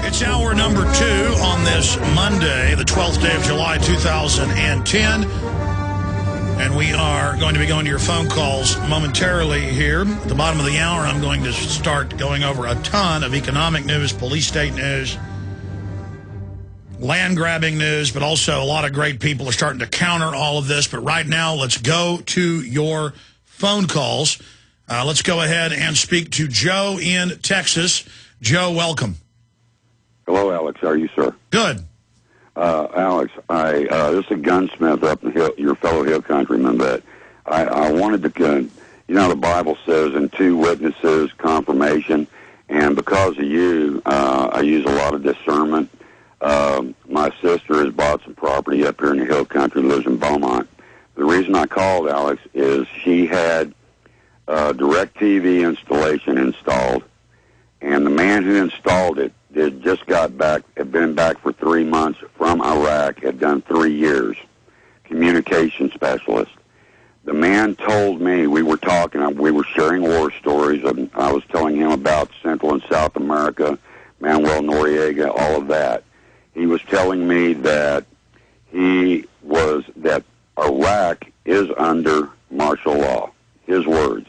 It's hour number 2 on this Monday, the 12th day of July, 2010. And we are going to be going to your phone calls momentarily here. At the bottom of the hour, I'm going to start going over a ton of economic news, police state news, land-grabbing news, but also a lot of great people are starting to counter all of this. But right now, let's go to your phone calls. Let's go ahead and speak to Joe in Texas. Joe, welcome. Hello, Alex. How are you, sir? Good. Alex, this is a gunsmith up in your fellow Hill countryman, but I wanted to, the Bible says in 2 witnesses, confirmation, and because of you, I use a lot of discernment. My sister has bought some property up here in the Hill country, lives in Beaumont. The reason I called, Alex, is she had DirecTV installation installed, and the man who installed it had been back for 3 months from Iraq, had done 3 years, communication specialist. The man told me, we were talking, we were sharing war stories, and I was telling him about Central and South America, Manuel Noriega, all of that. He was telling me that that Iraq is under martial law, his words.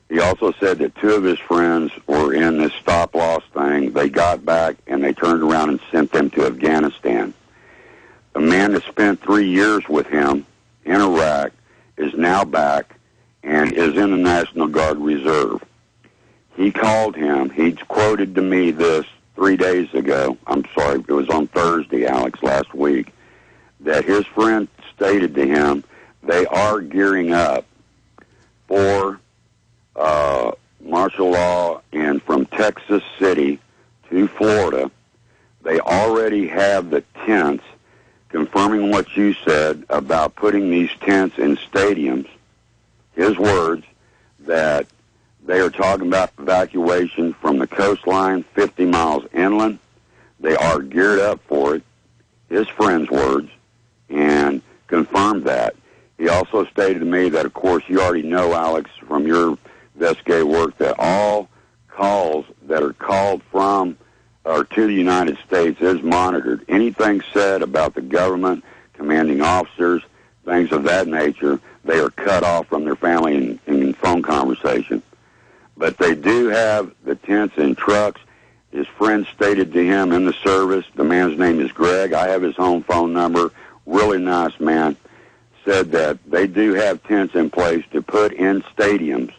He also said that 2 of his friends were in this stop-loss thing. They got back, and they turned around and sent them to Afghanistan. The man that spent 3 years with him in Iraq is now back and is in the National Guard Reserve. He called him. He quoted to me this 3 days ago. I'm sorry, it was on Thursday, Alex, last week, that his friend stated to him they are gearing up for martial law, and from Texas City to Florida, they already have the tents, confirming what you said about putting these tents in stadiums. His words, that they are talking about evacuation from the coastline 50 miles inland. They are geared up for it, his friend's words, and confirmed that. He also stated to me that, of course, you already know, Alex, from your investigative work, that all calls that are called from or to the United States is monitored. Anything said about the government, commanding officers, things of that nature, they are cut off from their family in phone conversation. But they do have the tents in trucks. His friend stated to him in the service, the man's name is Greg, I have his home phone number, really nice man, said that they do have tents in place to put in stadiums.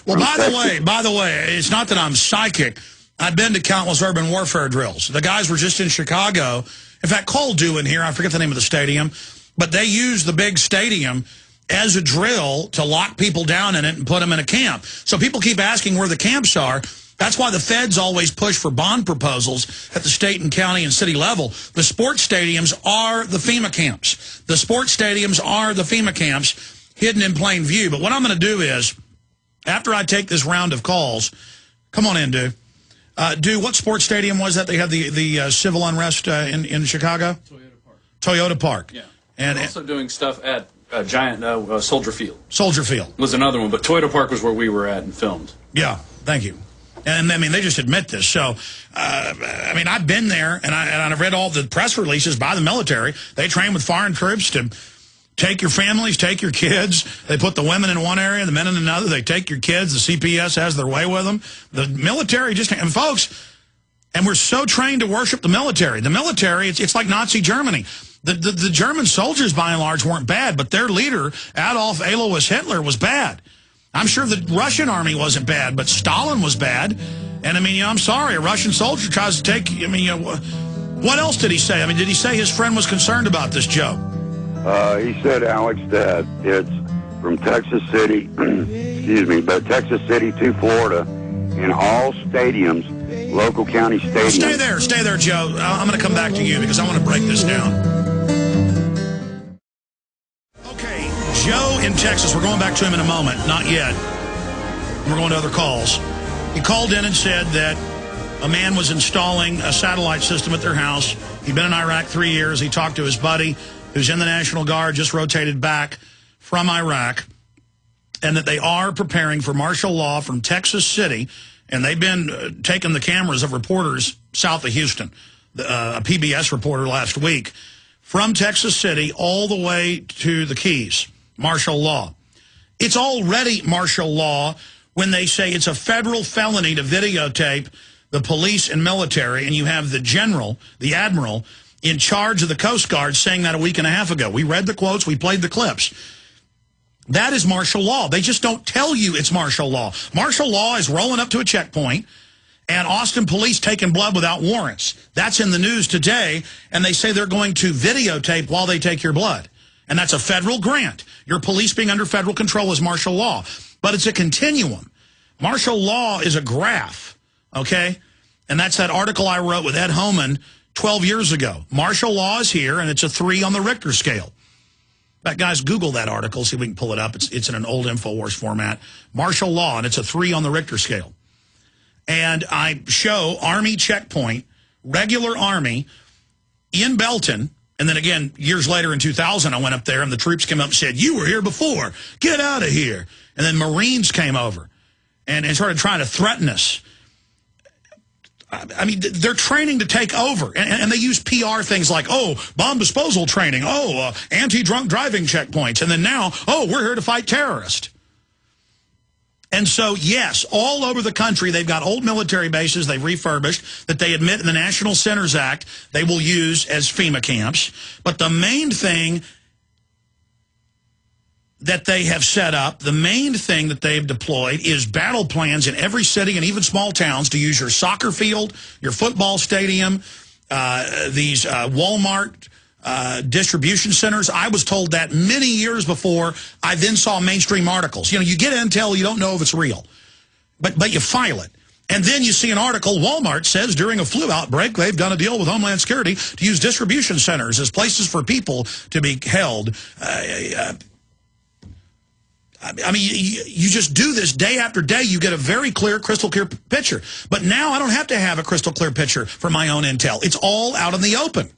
Well, by the way, it's not that I'm psychic. I've been to countless urban warfare drills. The guys were just in Chicago. In fact, Cole doing here, I forget the name of the stadium, but they use the big stadium as a drill to lock people down in it and put them in a camp. So people keep asking where the camps are. That's why the feds always push for bond proposals at the state and county and city level. The sports stadiums are the FEMA camps. The sports stadiums are the FEMA camps hidden in plain view. But what I'm going to do is, after I take this round of calls, come on in, Du. Du, what sports stadium was that they had the civil unrest in Chicago? Toyota Park. Toyota Park. Yeah. And also doing stuff at giant Soldier Field. Soldier Field was another one, but Toyota Park was where we were at and filmed. Yeah, thank you. And, I mean, they just admit this. So, I mean, I've been there, and I've read all the press releases by the military. They train with foreign troops to take your families, take your kids. They put the women in one area, the men in another. They take your kids. The CPS has their way with them. The military just, and folks, and we're so trained to worship the military. The military, it's like Nazi Germany. The German soldiers, by and large, weren't bad, but their leader, Adolf Alois Hitler, was bad. I'm sure the Russian army wasn't bad, but Stalin was bad. And, I mean, I'm sorry, a Russian soldier tries to take, I mean, what else did he say? I mean, did he say his friend was concerned about this, Joe? He said, Alex, that it's from Texas City, excuse me, but Texas City to Florida, in all stadiums, local county stadiums. Stay there, Joe. I'm going to come back to you because I want to break this down. Okay, Joe in Texas, we're going back to him in a moment. Not yet. We're going to other calls. He called in and said that a man was installing a satellite system at their house. He'd been in Iraq 3 years. He talked to his buddy, who's in the National Guard, just rotated back from Iraq, and that they are preparing for martial law from Texas City And they've been taking the cameras of reporters south of Houston. A PBS reporter last week from Texas City all the way to the Keys, martial law. It's already martial law when they say it's a federal felony to videotape the police and military, and you have the general, the admiral, in charge of the Coast Guard saying that a week and a half ago. We read the quotes, we played the clips. That is martial law. They just don't tell you it's martial law. Martial law is rolling up to a checkpoint and Austin police taking blood without warrants. That's in the news today, and they say they're going to videotape while they take your blood. And that's a federal grant. Your police being under federal control is martial law. But it's a continuum. Martial law is a graph, okay? And that's that article I wrote with Ed Homan 12 years ago. Martial law is here, and it's a 3 on the Richter scale. In fact, guys, Google that article, see if we can pull it up. It's in an old InfoWars format. Martial law, and it's a 3 on the Richter scale. And I show Army checkpoint, regular Army, in Belton. And then again, years later in 2000, I went up there, and the troops came up and said, "You were here before. Get out of here." And then Marines came over and started trying to threaten us. I mean, they're training to take over. And they use PR things like, oh, bomb disposal training, oh, anti-drunk driving checkpoints. And then now, oh, we're here to fight terrorists. And so, yes, all over the country, they've got old military bases they've refurbished that they admit in the National Centers Act they will use as FEMA camps. But the main thing that they have set up, the main thing that they've deployed is battle plans in every city and even small towns to use your soccer field, your football stadium, these Walmart distribution centers. I was told that many years before I then saw mainstream articles. You know, you get intel, you don't know if it's real, but you file it. And then you see an article, Walmart says during a flu outbreak, they've done a deal with Homeland Security to use distribution centers as places for people to be held. I mean, you just do this day after day. You get a very clear, crystal clear picture. But now I don't have to have a crystal clear picture for my own intel. It's all out in the open.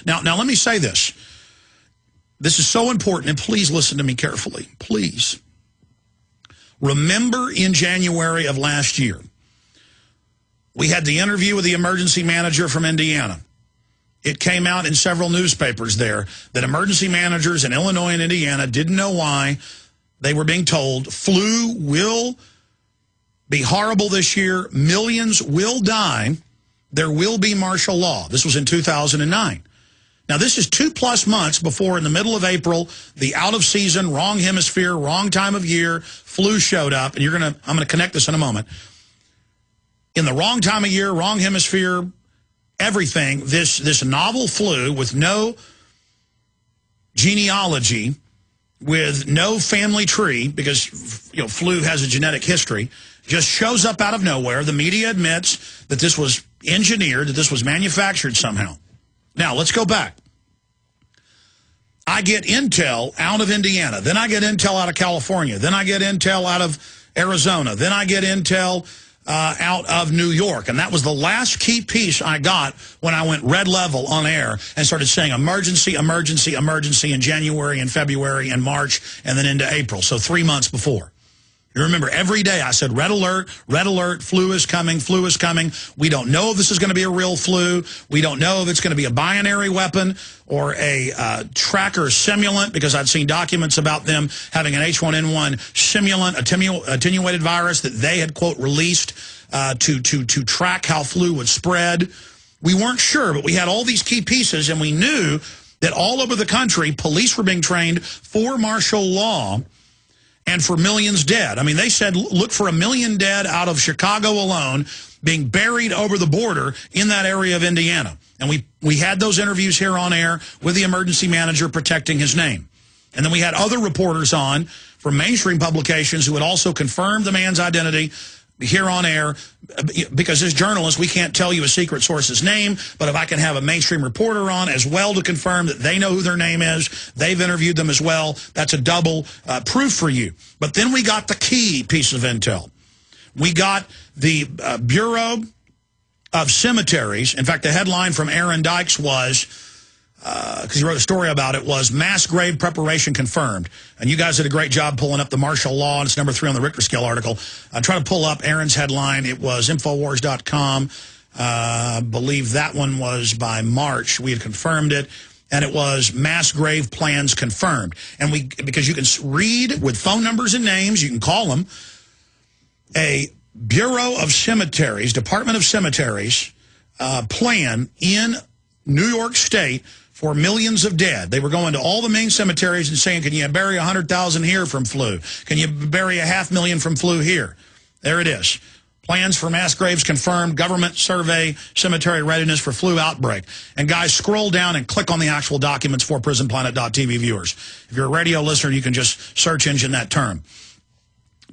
Now let me say this. This is so important, and please listen to me carefully. Please. Remember in January of last year, we had the interview with the emergency manager from Indiana. It came out in several newspapers there that emergency managers in Illinois and Indiana didn't know why. They were being told flu will be horrible this year. Millions will die. There will be martial law. This was in 2009. Now, this is 2+ months before, in the middle of April, the out-of-season, wrong hemisphere, wrong time of year, flu showed up. And I'm going to connect this in a moment. In the wrong time of year, wrong hemisphere, everything, this novel flu with no genealogy, with no family tree, because flu has a genetic history, just shows up out of nowhere. The media admits that this was engineered, that this was manufactured somehow. Now, let's go back. I get intel out of Indiana. Then I get intel out of California. Then I get intel out of Arizona. Then I get intel out of New York. And that was the last key piece I got when I went red level on air and started saying emergency, emergency, emergency in January and February and March and then into April. So 3 months before. You remember every day I said red alert, flu is coming, flu is coming. We don't know if this is going to be a real flu. We don't know if it's going to be a binary weapon or a tracker simulant, because I'd seen documents about them having an H1N1 simulant, attenuated virus that they had, quote, released to track how flu would spread. We weren't sure, but we had all these key pieces, and we knew that all over the country, police were being trained for martial law and for millions dead. I mean, they said, look for 1 million dead out of Chicago alone being buried over the border in that area of Indiana. And we had those interviews here on air with the emergency manager protecting his name. And then we had other reporters on from mainstream publications who had also confirmed the man's identity here on air, because as journalists, we can't tell you a secret source's name, but if I can have a mainstream reporter on as well to confirm that they know who their name is, they've interviewed them as well, that's a double proof for you. But then we got the key piece of intel. We got the Bureau of Cemeteries. In fact, the headline from Aaron Dykes was, because he wrote a story about it, was mass grave preparation confirmed. And you guys did a great job pulling up the martial law, and it's number 3 on the Richter scale article. I tried to pull up Aaron's headline. It was Infowars.com. Believe that one was by March. We had confirmed it. And it was mass grave plans confirmed. And because you can read with phone numbers and names, you can call them, a Bureau of Cemeteries, Department of Cemeteries plan in New York State for millions of dead. They were going to all the main cemeteries and saying, can you bury 100,000 here from flu? Can you bury 500,000 from flu here? There it is. Plans for mass graves confirmed, government survey, cemetery readiness for flu outbreak. And guys, scroll down and click on the actual documents for PrisonPlanet.tv viewers. If you're a radio listener, you can just search engine that term.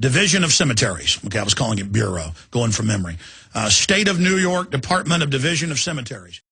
Division of Cemeteries. Okay, I was calling it Bureau, going from memory. State of New York, Department of Division of Cemeteries.